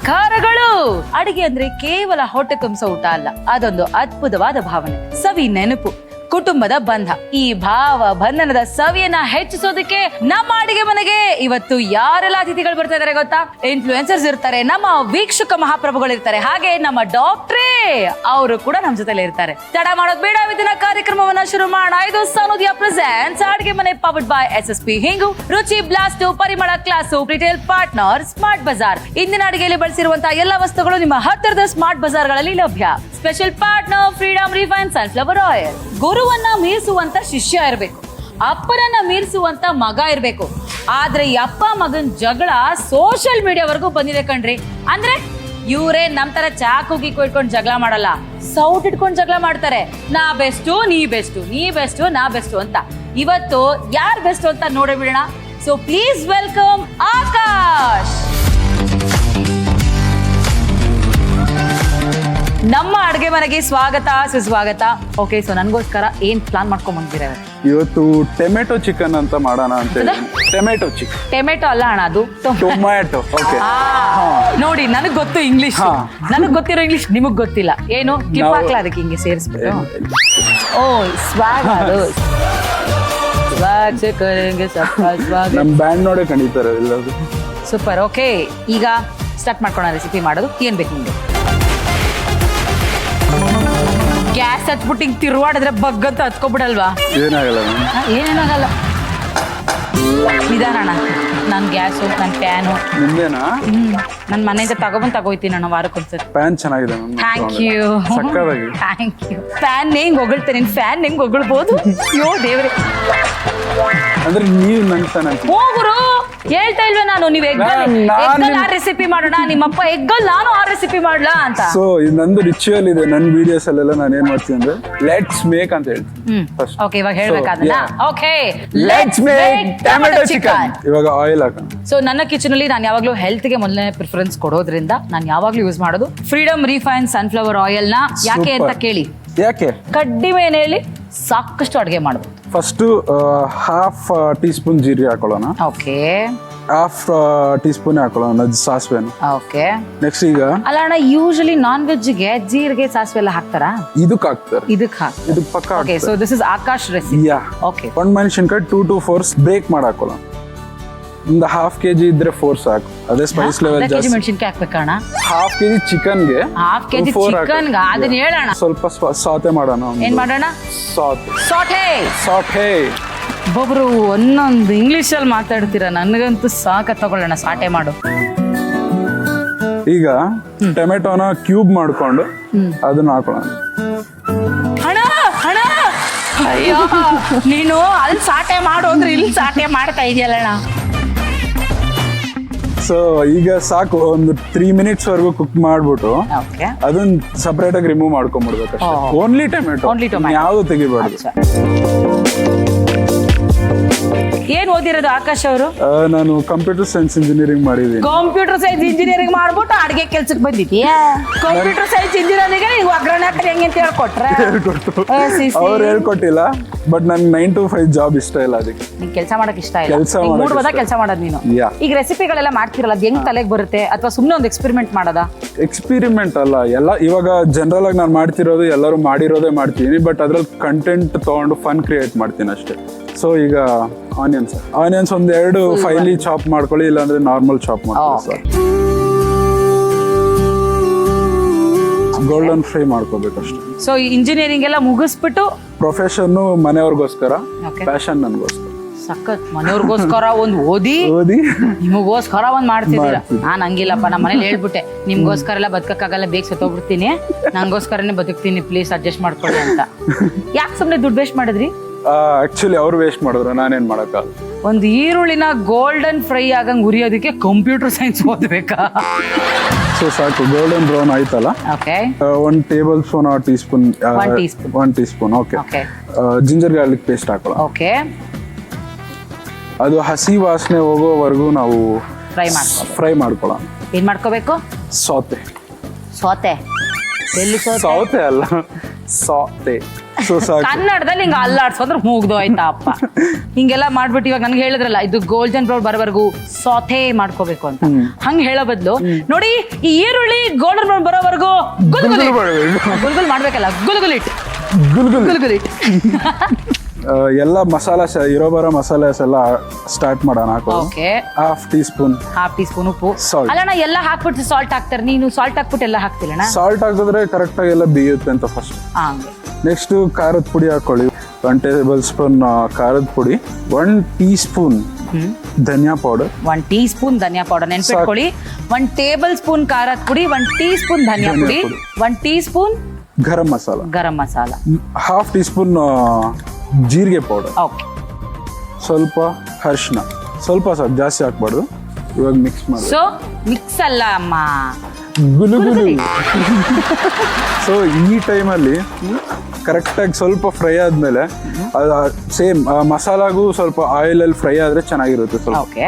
ನಮಸ್ಕಾರಗಳು. ಅಡಿಗೆ ಅಂದ್ರೆ ಕೇವಲ ಹೊಟ್ಟೆ ತುಂಬಿಸೋ ಊಟ ಅಲ್ಲ, ಅದೊಂದು ಅದ್ಭುತವಾದ ಭಾವನೆ, ಸವಿ ನೆನಪು, ಕುಟುಂಬದ ಬಂಧ. ಈ ಭಾವ ಬಂಧನದ ಸವಿಯನ್ನ ಹೆಚ್ಚಿಸೋದಕ್ಕೆ ನಮ್ಮ ಅಡಿಗೆ ಮನೆಗೆ ಇವತ್ತು ಯಾರೆಲ್ಲ ಅತಿಥಿಗಳು ಬರ್ತಾ ಇದಾರೆ ಗೊತ್ತಾ? ಇನ್ಫ್ಲೂಯೆನ್ಸರ್ಸ್ ಇರ್ತಾರೆ, ನಮ್ಮ ವೀಕ್ಷಕ ಮಹಾಪ್ರಭುಗಳು ಇರ್ತಾರೆ, ಹಾಗೆ ನಮ್ಮ ಡಾಕ್ಟ್ರೇ ಅವರು ಕೂಡ ನಮ್ಮ ಜೊತೆಲಿ ಇರ್ತಾರೆ. ತಡ ಮಾಡೋದ್ ಬೇಡ, ಇದನ್ನ ಕಾರ್ಯಕ್ರಮವನ್ನ ಶುರು ಮಾಡೋಣ. ಇದು ಸನೋದಿಯಾ ಪ್ರೆಸೆಂಟ್ಸ್ ಅಡಿಗೆ ಮನೆ, ಪವರ್ಡ್ ಬೈ SSP ಹಿಂಗು, ರುಚಿ ಬ್ಲಾಸ್ಟ್, ಪರಿಮಳ class, retail partner smart Bazaar. ಇಂದಿನ ಅಡಿಗೆಯಲ್ಲಿ ಬಳಸಿರುವಂತಹ ಎಲ್ಲ ವಸ್ತುಗಳು ನಿಮ್ಮ ಹತ್ತಿರದ ಸ್ಮಾರ್ಟ್ ಬಜಾರ್ಗಳಲ್ಲಿ ಲಭ್ಯ. Special partner Freedom refine sunflower oil. ಗುರುವನ್ನ ಮೀರಿಸುವಂತ ಶಿಷ್ಯ ಇರಬೇಕು, ಅಪ್ಪನನ್ನ ಮೀರಿಸುವಂತ ಮಗ ಇರ್ಬೇಕು. ಆದ್ರೆ ಈ ಅಪ್ಪ ಮಗನ್ ಜಗಳ ಸೋಷಿಯಲ್ ಮೀಡಿಯಾವರೆಗೂ ಬಂದಿದೆ ಕಣ್ರಿ. ಅಂದ್ರೆ ಇವ್ರೇ ನಮ್ ತರ ಚಾಕು ಗೀಕು ಇಟ್ಕೊಂಡು ಜಗಳ ಮಾಡಲ್ಲ, ಸೌಟ್ ಇಟ್ಕೊಂಡು ಜಗಳ ಮಾಡ್ತಾರೆ. ನಾ ಬೆಸ್ಟು, ನೀ ಬೆಸ್ಟು, ನೀ ಬೆಸ್ಟು, ನಾ ಬೆಸ್ಟು ಅಂತ. ಇವತ್ತು ಯಾರ್ ಬೆಸ್ಟ್ ಅಂತ ನೋಡೇ ಬಿಡೋಣ. So please welcome Akash. ನಮ್ಮ ಅಡುಗೆ ಮನೆಗೆ ಸ್ವಾಗತ, ಸುಸ್ವಾಗತ. ಓಕೆ, ಸೊ ನನ್ಗೋಸ್ಕರ ಏನ್ ಪ್ಲಾನ್ ಮಾಡ್ಕೊಂಡ್ ಬಂದಿರ? ಇವತ್ತು ಟೊಮೆಟೊ ಚಿಕನ್ ಅಂತ ಮಾಡೋಣ ಅಂತ ಹೇಳಿ. Tomato chicken. ಟೊಮೆಟೊ ಅಲ್ಲ ಅಣ್ಣ, ಅದು ಟೊಮ್ಯಾಟೊ. ಓಕೆ, ನೋಡಿ ನನಗ್ ಗೊತ್ತು ಇಂಗ್ಲಿಷ್, ನನಗ್ ಗೊತ್ತಿರೋ ಇಂಗ್ಲಿಷ್ ನಿಮಗ್ ಗೊತ್ತಿಲ್ಲ. ಏನು ಕ್ಲಿಪ್ ಹಾಕ್ಲಾ ಅದಕ್ಕೆ ಹಿಂಗೆ ಸೇರಿಸ್ಬಿಟ್ಟು? ಓ ಸ್ವಾಗ್, ಅದು ಸ್ವಾಗ್ ಸೆ ಕರೆಂಗೆ ಸಬ್ಕಾ ಸ್ವಾಗ್. ನಮ್ ಬ್ಯಾಂಡ್ ನೋಡೇ ಕಂಡಿತಾರೆ ಎಲ್ಲದು. ಸೂಪರ್. ಓಕೆ, ಈಗ ಸ್ಟಾರ್ಟ್ ಮಾಡ್ಕೊಳ್ಳೋಣ ರೆಸಿಪಿ ಮಾಡೋದು. ಏನ್ ಬೇಕು ನಿಮ್ಗೆ? ಗ್ಯಾಸ್ ಹಚ್ಬಿಟ್ಟು ಹಿಂಗ್ ತಿರುವಾಡಿದ್ರೆ ಬಗ್ಗಂತ ಹತ್ಕೊಬಿಡಲ್ವಾ? ಏನಾಗಲ್ಲ. ಏನೇನಾಗಲ್ಲ, ನಿಧಾನ ಅಣ್ಣ. ನನ್ ಗ್ಯಾಸು, ನನ್ ಪ್ಯಾನು ನಿಮ್ದೇನಾ? ನನ್ ಮನೆಯಿಂದ ತಗೋಯ್ತೀನಿ ಅಣ್ಣ ವಾರಕ್ಕೊಂದ್ಸರಿ. ಪ್ಯಾನ್ ಚೆನ್ನಾಗಿದೆ. ಥ್ಯಾಂಕ್ ಯು, ಸಕ್ಕತ್ತಾಗಿ. Thank you. ಫ್ಯಾನ್ ಹೆಂಗ್ ಹೊಗಳ್ತೇನೆ, ಫ್ಯಾನ್ ಹೆಂಗ್ ಹೊಗಳ್ಬೋದು? ಅಯ್ಯೋ ದೇವ್ರೆ. ಅಂದ್ರೆ ನೀವು ನನ್ ಫ್ಯಾನ್ ಅಂತ ಹೋಗುರು ಹೇಳ್ತಾ ಇಲ್ವೇ ನಾನು? ನೀವ್ ಎಗ್ಗಲ್ ಆ ರೆಸಿಪಿ ಮಾಡೋಣ, ನಿಮ್ಮಪ್ಪ ಎಗ್ಗಲ್, ನಾನು ಆ ರೆಸಿಪಿ ಮಾಡ್ಲಾ ಅಂತ. ಸೊ ಇದು ನಂದು ರಿಚುವಲ್ ಇದೆ. ನನ್ನ ವಿಡಿಯೋಸ್ ಅಲ್ಲೆಲ್ಲ ನಾನು ಏನ್ ಮಾಡ್ತೀನಿ ಅಂದ್ರೆ ಲೆಟ್ಸ್ ಮೇಕ್ ಅಂತ ಹೇಳ್ತೀನಿ ಫಸ್ಟ್. ಓಕೆ, ಇವಾಗ ಹೇಳ್ಬೇಕಾದನ್ನ. Okay, let's make tomato chicken. ಇವಾಗ ಆಯಿಲ್ ಹಾಕೋಣ. ಸೊ ನನ್ನ ಕಿಚನ್ ಅಲ್ಲಿ ನಾನು ಯಾವಾಗ್ಲೂ ಹೆಲ್ತ್ ಗೆ ಮೊದಲನೇ ಪ್ರಿಫರೆನ್ಸ್ ಕೊಡೋದ್ರಿಂದ ನಾನು ಯಾವಾಗ್ಲೂ ಯೂಸ್ ಮಾಡೋದು ಫ್ರೀಡಮ್ ರಿಫೈನ್ ಸನ್ಫ್ಲವರ್ ಆಯಿಲ್ ನ. ಯಾಕೆ ಅಂತ ಕೇಳಿ, ಯಾಕೆ? ಕಡ್ಡಿಮೆ ಎಣ್ಣೆಯಲ್ಲಿ ಸಾಕಷ್ಟು ಅಡುಗೆ ಮಾಡಬಹುದು. ಫಸ್ಟ್ ಹಾಫ್ ಟೀ ಸ್ಪೂನ್ ಜೀರಿಗೆ ಹಾಕೊಳ್ಳೋಣ. ಓಕೆ, ಹಾಫ್ ಟೀ ಸ್ಪೂನ್ ಹಾಕೊಳ್ಳೋಣ ಸಾಸಿವೆನು. ಓಕೆ, ನೆಕ್ಸ್ಟ್ ಈಗ ಅಲ್ಲ ಅಣ್ಣ, ಯೂಶಲಿ ನಾನ್ ವೆಜ್ಗೆ ಜೀರಿಗೆ ಸಾಸಿವೆ ಎಲ್ಲ ಹಾಕ್ತಾರಾ? ಇದಕ್ಕೆ ಹಾಕ್ತಾರೆ. ಇದಕ್ಕೆ ಪಕ್ಕ. Okay, so this is Akash recipe. Yeah. Okay, ಒಂದು ಮೆಣಸಿನಕಾಯಿ 2 to 4 ಬ್ರೇಕ್ ಮಾಡಿ ಹಾಕೊಳ್ಳೋಣ. ಒಂದು ಹಾಫ್ kg ಇದ್ರೆ 4 ಸಾಕು. ಅದೇ ಸ್ಪೈಸ್ ಲೆವೆಲ್ ಜಾಸ್ತಿ. ಮೆಣಸಿನಕಾಯಿ ಹಾಕ್ಬೇಕಣ್ಣ? ಹಾಫ್ kg ಚಿಕನ್ಗೆ ಹಾಫ್ ಕೆಜಿ ಚಿಕನ್ಗೆ ಅದನ್ನ ಹೇಳೋಣ. ಸ್ವಲ್ಪ ಸಾತೆ ಮಾಡೋಣ. ಏನ್ ಮಾಡೋಣ? ಸಾಟೆ. ಒಬ್ಬೊಬ್ರು ಒಂದೊಂದು ಇಂಗ್ಲಿಷ್ ಅಲ್ಲಿ ಮಾತಾಡ್ತೀರಾ, ನನಗಂತೂ ಸಾಕ. ತಗೊಳ್ಳೋಣ, ಸಾಟೆ ಮಾಡು. ಈಗ ಟೊಮೆಟೊನ ಕ್ಯೂಬ್ ಮಾಡ್ಕೊಂಡು ಅದನ್ನ ಹಾಕೊಳ್ಳೋಣ. ಹಣ ಹಣ, ಅಯ್ಯೋ ನೀನು ಅಲ್ಲಿ ಸಾಟೆ ಮಾಡು ಅಂದ್ರೆ ಇಲ್ಲಿ ಸಾಟೆ ಮಾಡ್ತಾ ಇದೆಯಲ್ಲಣ್ಣ. ಸೊ ಈಗ ಸಾಕು, ಒಂದು 3 minutes ವರೆಗೂ ಕುಕ್ ಮಾಡ್ಬಿಟ್ಟು ಓಕೆ, ಅದನ್ನ ಸಪರೇಟ್ ಆಗಿ ರಿಮೂವ್ ಮಾಡ್ಕೊಂಡ್ಬಿಡ್ಬೇಕು ಅಷ್ಟೇ. ಓನ್ಲಿ ಟೊಮೆಟೊ, ಯಾವ್ದು ತೆಗಿಬಾರ್ದು. ಏನ್ ಓದಿರೋದು ಆಕಾಶ್ ಅವರು? ನಾನು ಕಂಪ್ಯೂಟರ್ ಸೈನ್ಸ್ ಇಂಜಿನಿಯರಿಂಗ್ ಮಾಡಿದ್ದೀನಿ. ಕಂಪ್ಯೂಟರ್ ಸೈನ್ಸ್ ಇಂಜಿನಿಯರಿಂಗ್ ಮಾಡ್ಬಿಟ್ಟು ಅಡಿಗೆ ಕೆಲ್ಸಕ್ಕೆ ಬಂದಿದ್ಯಾ? ಕಂಪ್ಯೂಟರ್ ಸೈನ್ಸ್ ಇಂಜಿನಿಯರಿಂಗ್ ನೀವು ಅಗ್ರಣ ಹೆಂಗೆ ಅಂತ ಹೇಳ್ಕೊಟ್ರೆ? ಅವ್ರು ಹೇಳ್ಕೊಟ್ಟಿಲ್ಲ, ಬಟ್ ನನ್ಗೆ 9 to 5 ಜಾಬ್ ಇಷ್ಟ ಇಲ್ಲ. ಅದಕ್ಕೆ ನಿಂಗೆ ಕೆಲಸ ಮಾಡಕ್ ಇಷ್ಟ ಇಲ್ಲ, ಕೆಲಸ ಮಾಡೋದು ನೀನು. ಈಗ ರೆಸಿಪಿಗಳೆಲ್ಲ ಮಾಡ್ತಿರಲ್ಲ, ಅದು ಹೆಂಗ್ ತಲೆಗೆ ಬರುತ್ತೆ? ಅಥವಾ ಸುಮ್ಮನೆ ಒಂದು ಎಕ್ಸ್ಪೆರಿಮೆಂಟ್ ಮಾಡೋದಾ? ಎಕ್ಸ್ಪೆರಿಮೆಂಟ್ ಅಲ್ಲ, ಎಲ್ಲ ಇವಾಗ ಜನರಲ್ ಆಗಿ ನಾನು ಮಾಡ್ತಿರೋದು ಎಲ್ಲರೂ ಮಾಡಿರೋದೇ ಮಾಡ್ತೀನಿ, ಬಟ್ ಅದ್ರಲ್ಲಿ ಕಂಟೆಂಟ್ ತಗೊಂಡು ಫನ್ ಕ್ರಿಯೇಟ್ ಮಾಡ್ತೀನಿ ಅಷ್ಟೇ. ಸೊ ಈಗ ಆನಿಯನ್ಸ್ ಒಂದ್ 2 ಫೈಲಿ ಚಾಪ್ ಮಾಡ್ಕೊಳ್ಳಿ, ಇಲ್ಲಾಂದ್ರೆ ನಾರ್ಮಲ್ ಚಾಪ್ ಮಾಡ್ಕೊಳ್ಳಿ ಸರ್. ಗೋಲ್ಡನ್ ಫ್ರೈ ಮಾಡ್ಕೋಬೇಕಷ್ಟೇ. ಸೊ ಇಂಜಿನಿಯರಿಂಗ್ ಎಲ್ಲ ಮುಗಿಸ್ಬಿಟ್ಟು ಪ್ರೊಫೆಷನ್ ಮನೆಯವ್ರಿಗೋಸ್ಕರ, ಪ್ಯಾಷನ್ ನನಗೋಸ್ಕರ. ಸಖತ್, ಮನೆಯವ್ರಿಗೋಸ್ಕರ ಒಂದ್ ಓದಿ ನಿಮಗೋಸ್ಕರ ಒಂದ್ ಮಾಡ್ತಿದ್ದೀರಾ. ನಾನ್ ಹಂಗಿಲ್ಲಪ್ಪ, ನಮ್ಮ ಮನೇಲಿ ಹೇಳ್ಬಿಟ್ಟೆ, ನಿಮ್ಗೋಸ್ಕರ ಎಲ್ಲ ಬದುಕಕ್ಕಾಗಲ್ಲ, ಬೇಗ ಸತ್ತೋಗ್ಬಿಡ್ತೀನಿ, ನಂಗೋಸ್ಕರನೇ ಬದುಕ್ತೀನಿ, ಪ್ಲೀಸ್ ಅಡ್ಜಸ್ಟ್ ಮಾಡ್ಕೊಳ್ಳಿ ಅಂತ. ಯಾಕೆ ಸುಮ್ನೆ ದುಡ್ಡು ವೇಸ್ಟ್ ಮಾಡಿದ್ರಿ? ಆಕ್ಚುಲಿ ಅವ್ರು ವೇಸ್ಟ್ ಮಾಡಿದ್ರು, ನಾನೇನ್ ಮಾಡಕ್ಕಾಗಲ್ಲ. ಒಂದು ಈರುಳ್ಳಿನ ಗೋಲ್ಡನ್ ಫ್ರೈ ಆಗಂಗ್ ಉರಿಯೋದಕ್ಕೆ ಕಂಪ್ಯೂಟರ್ ಸೈನ್ಸ್ ಓದ್ಬೇಕಾ? ಸೊ ಸಾಕು, ಗೋಲ್ಡನ್ ಬ್ರೌನ್ ಆಯ್ತಲ್ಲ. Okay, 1 tablespoon or teaspoon. 1 teaspoon. Okay, ginger garlic paste ಹಾಕೊಳ್ಳೋಣ. ಓಕೆ, ಅದು ಹಸಿ ವಾಸನೆ ಹೋಗೋವರೆಗೂ ನಾವು ಫ್ರೈ ಮಾಡ್ಕೊಳ್ಳೋಣ. ಏನ್ ಮಾಡ್ಕೋಬೇಕು? ಸೌತೆ ಎಲ್ಲಿ ಸೌತೆ ಅಲ್ಲ, ಸಾತೆ. ಸೊ ಸಾಕು. ಕನ್ನಡದಲ್ಲಿ ಹಿಂಗ ಅಲ್ಲಾಡ್ಸೋದ್ರ ಮುಗ್ದು ಆಯ್ತಾ ಅಪ್ಪ. ಹಿಂಗೆಲ್ಲ ಮಾಡ್ಬಿಟ್ಟು ಇವಾಗ ನನ್ಗೆ ಹೇಳಿದ್ರಲ್ಲ ಇದು ಗೋಲ್ಡನ್ ಬ್ರೌನ್ ಬರೋವರೆಗೂ ಸಾಥೆ ಮಾಡ್ಕೋಬೇಕು ಅಂತ. ಹಂಗ ಹೇಳೋ ಬದ್ಲು ನೋಡಿ ಈ ಈರುಳ್ಳಿ ಗೋಲ್ಡನ್ ಬ್ರೌನ್ ಬರೋವರೆಗೂ ಗುಲ್ಗುಲ್ ಮಾಡ್ಬೇಕಲ್ಲ, ಗುಲ್ಗುಲಿಟ್ ಗುಲ್ಗುಲಿಟ್. ಎಲ್ಲ ಮಸಾಲಾಸ್ ಇರೋ ಬರೋ ಮಸಾಲಾಸ್ ಎಲ್ಲ ಸ್ಟಾರ್ಟ್ ಮಾಡೋಣ. ಓಕೆ, ಹಾಫ್ ಟೀ ಸ್ಪೂನ್ ಉಪ್ಪು. Salt. ಅಲ್ಲಣ್ಣ ಎಲ್ಲ ಹಾಕ್ಬಿಟ್ಟು ಸಾಲ್ಟ್ ಹಾಕ್ತಾರೆ, ನೀನು ಸಾಲ್ಟ್ ಹಾಕ್ಬಿಟ್ಟು ಎಲ್ಲ ಹಾಕ್ತಿಲ್ಲಣ್ಣ? ಸಾಲ್ಟ್ ಹಾಕಿದ್ರೆ ಕರೆಕ್ಟ್ ಆಗಿ ಎಲ್ಲ ಬೇಯುತ್ತೆ ಅಂತ ಫಸ್ಟ್. ನೆಕ್ಸ್ಟ್ ಖಾರದ ಪುಡಿ ಹಾಕೊಳ್ಳಿ, 1 ಟೇಬಲ್ ಸ್ಪೂನ್ ಖಾರದ ಪುಡಿ, 1 ಟೀ ಸ್ಪೂನ್ ಧನಿಯಾ ಪೌಡರ್, 1 ಟೀ ಸ್ಪೂನ್ ಧನಿಯಾ ಪೌಡರ್ ನೆನ್ಪಿಟ್ಕೊಳ್ಳಿ. 1 ಟೇಬಲ್ ಸ್ಪೂನ್ ಖಾರದ ಪುಡಿ, 1 ಟೀ ಸ್ಪೂನ್ ಧನಿಯಾ ಪುಡಿ, 1 tea spoon garam masala, half tea spoon ಜೀರಿಗೆ ಪೌಡರ್, ಓಕೆ, ಸ್ವಲ್ಪ ಅರಿಶಿನ, ಸ್ವಲ್ಪ ಜಾಸ್ತಿ ಹಾಕ್ಬಾರ್ದು. ಇವಾಗ ಮಿಕ್ಸ್ ಮಾಡಿ. ಸೊ ಮಿಕ್ಸ್ ಅಲ್ಲ ಅಮ್ಮ, ಗುಲುಗುಲು. ಸೊ ಈ ಟೈಮಲ್ಲಿ ಕರೆಕ್ಟಾಗಿ ಸ್ವಲ್ಪ ಫ್ರೈ ಆದ್ಮೇಲೆ ಸೇಮ್ ಮಸಾಲಾಗೂ ಸ್ವಲ್ಪ ಆಯಿಲಲ್ಲಿ ಫ್ರೈ ಆದ್ರೆ ಚೆನ್ನಾಗಿರುತ್ತೆ ಸ್ವಲ್ಪ. ಓಕೆ,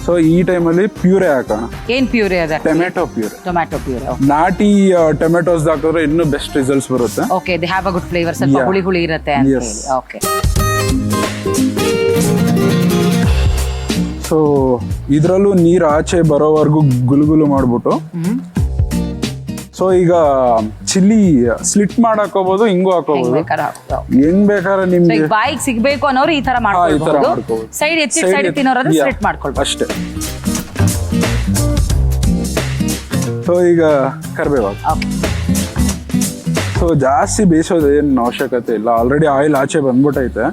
ಸೊ ಈ ಟೈಮಲ್ಲಿ ಪ್ಯೂರೆ ಹಾಕೋಣ. ಏನ್ ಪ್ಯೂರಿ ಅದ? Tomato puree. Tomato puree. ನಾಟಿ ಟೊಮೆಟೊಸ್ ಹಾಕಿದ್ರೆ ಇನ್ನೂ ಬೆಸ್ಟ್ ರಿಸಲ್ಟ್ಸ್ ಬರುತ್ತೆ. Okay, they have a good flavour, ಸ್ವಲ್ಪ Yeah. ಹುಳಿ ಹುಳಿ ಇರುತ್ತೆ ಅಂತ Yes. ಹೇಳಿ. ಓಕೆ, ಸೊ ಇದ್ರಲ್ಲೂ ನೀರು ಆಚೆ ಬರೋವರೆಗೂ ಗುಲುಗುಲು ಮಾಡ್ಬಿಟ್ಟು, ಸೊ ಈಗ ಚಿಲ್ಲಿ ಸ್ಲಿಟ್ ಮಾಡಾಕೋಬಹುದು, ಹಿಂಗೂ ಹಾಕೋಬಹುದು, ಹೆಂಗ್ ಬೇಕಾದ್ರೆ ನಿಮ್ಗೆ ಬಾಯಿಗೆ ಸಿಗ್ಬೇಕು ಅನ್ನೋರು ಈ ತರ ಮಾಡ್ಕೊಳ್ಬಹುದು. ಮಾಡ್ಕೊಬಹುದು. ಸೈಡ್ ಎತ್ತಿ ಸೈಡ್ ತಿನ್ನೋರಾದ್ರೆ ಸ್ಪ್ಲಿಟ್ ಮಾಡ್ಕೊಳ್ಬಹುದು ಅಷ್ಟೇ. ಸೊ ಈಗ ಕರಿಬೇವು. ಸೊ ಜಾಸ್ತಿ ಬೇಯಿಸೋದು ಏನು ಅವಶ್ಯಕತೆ ಇಲ್ಲ, ಆಲ್ರೆಡಿ ಆಯಿಲ್ ಆಚೆ ಬಂದ್ಬಿಟ್ಟೈತೆ.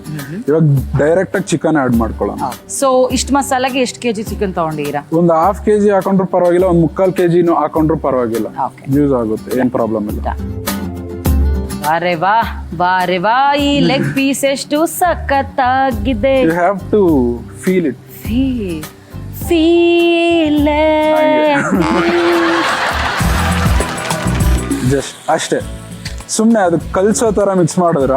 ಇವಾಗ ಡೈರೆಕ್ಟ್ ಆಗಿ ಚಿಕನ್ ಆಡ್ ಮಾಡ್ಕೊಳ್ಳೋಣ. ಸೊ ಇಷ್ಟು ಮಸಾಲಾಗೆ ಎಷ್ಟು ಕೆಜಿ ಚಿಕನ್ ತಗೊಂಡಿರಾ? ಒಂದು ½ kg ಹಾಕೊಂಡ್ರು ಪರವಾಗಿಲ್ಲ, ಒಂದು 3/4 kg ಹಾಕೊಂಡ್ರು ಪರವಾಗಿಲ್ಲ, Okay. ಯೂಸ್ ಆಗುತ್ತೆ, ಏನ್ ಪ್ರಾಬ್ಲಮ್ ಇಲ್ಲ. ಬಾರೆ ವಾ ಬಾರೆ ವಾ, ಈ ಲೆಗ್ ಪೀಸ್ ಎಷ್ಟು ಸಖತ್ತಾಗಿದೆ. You have to feel it. Feel just ಅಷ್ಟೇ, ಸುಮ್ನೆ ಅದು ಕಲ್ಸೋ ತರ ಮಿಕ್ಸ್ ಮಾಡಿದ್ರ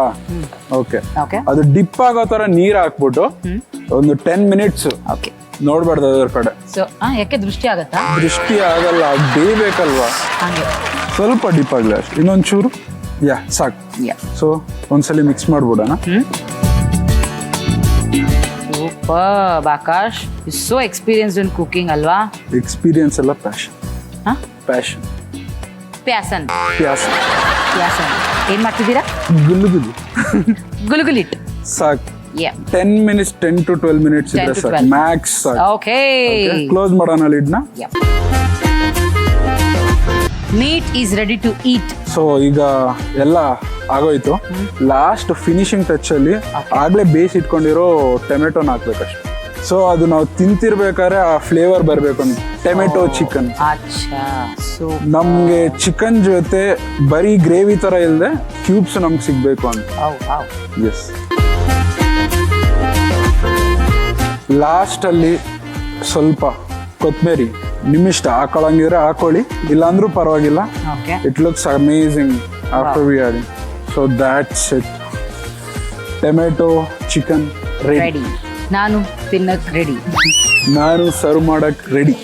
ಓಕೆ. ಓಕೆ, ಅದು ಡಿಪ್ ಆಗೋ ತರ ನೀರ್ ಹಾಕ್ಬಿಟ್ಟು ಒಂದು 10 ಮಿನಿಟ್ಸ್ ಓಕೆ, ನೋಡ್ಬಾರ್ದು ಅದರ ಕಡೆ. ಸೊ ಯಾಕೆ ದೃಷ್ಟಿ ಆಗತ್ತಾ? ದೃಷ್ಟಿ ಆಗಲ್ಲ, ಬೇಯ್ಬೇಕಲ್ವಾ, ಹಂಗೆ ಸ್ವಲ್ಪ ಡಿಪ್ ಆಗಲಿ ಅಷ್ಟೇ, ಇನ್ನೊಂದು ಚೂರು. ಸಾಕು. ಸೊ ಒಂದ್ಸಲಿ ಮಿಕ್ಸ್ ಮಾಡ್ಬಿಡೋಣ. Super Akash, so experienced in cooking ಅಲ್ವಾ? ಎಕ್ಸ್ಪೀರಿಯನ್ಸ್ ಎಲ್ಲ passion. Passion passion passion. Passion ಏನ್ ಮಾಡ್ತಿದ್ದೀರಾ? ಗುಲುಗುಲು. ಗುಲ್ಗುಲಿಟ್. ಸಾಕು. 10 ಮಿನಿಟ್ಸ್, 10 to 12 ಮಿನಿಟ್ಸ್ ಇದ್ರೆ ಸಾಕು, ಮ್ಯಾಕ್ಸ್ ಸಾಕು. ಓಕೆ, ಕ್ಲೋಸ್ ಮಾಡೋಣ ಲಿಡ್ನ. Meat is ready to eat. So ಈಗ ಎಲ್ಲ ಆಗೋಯ್ತು. ಲಾಸ್ಟ್ ಫಿನಿಶಿಂಗ್ ಟಚ್ ಅಲ್ಲಿ ಆಗ್ಲೇ ಬೇಯಿಸಿ ಇಟ್ಕೊಂಡಿರೋ ಟೊಮೆಟೊನ ಹಾಕ್ಬೇಕಷ್ಟೆ. ಸೊ ಅದು ನಾವು ತಿಂತಿರ್ಬೇಕಾದ್ರೆ ಆ ಫ್ಲೇವರ್ ಬರ್ಬೇಕು. ಟೊಮೆಟೊ ಚಿಕನ್, ಅಚ್ಚಾ, ಸೊ ನಮ್ಗೆ ಚಿಕನ್ ಜೊತೆ ಬರೀ ಗ್ರೇವಿ ತರ ಇಲ್ಲದೆ ಕ್ಯೂಬ್ಸ್ ನಮ್ಗೆ ಸಿಗ್ಬೇಕು ಅಂತ. ಎಸ್. ಲಾಸ್ಟ್ ಅಲ್ಲಿ ಸ್ವಲ್ಪ ಕೊತ್ತಂಬರಿ ನಿಮ್ಮಿಷ್ಟ, ಹಾಕೊಳ್ಳಂಗಿದ್ರೆ ಹಾಕೊಳ್ಳಿ, ಇಲ್ಲಾಂದ್ರೂ ಪರವಾಗಿಲ್ಲ. Okay, it looks amazing after we adding. So that's it. Tomato chicken ready. ನಾನು ತಿನ್ನಕ್ ರೆಡಿ. ನಾನು ಸರ್ವ್ ಮಾಡಕ್ ready.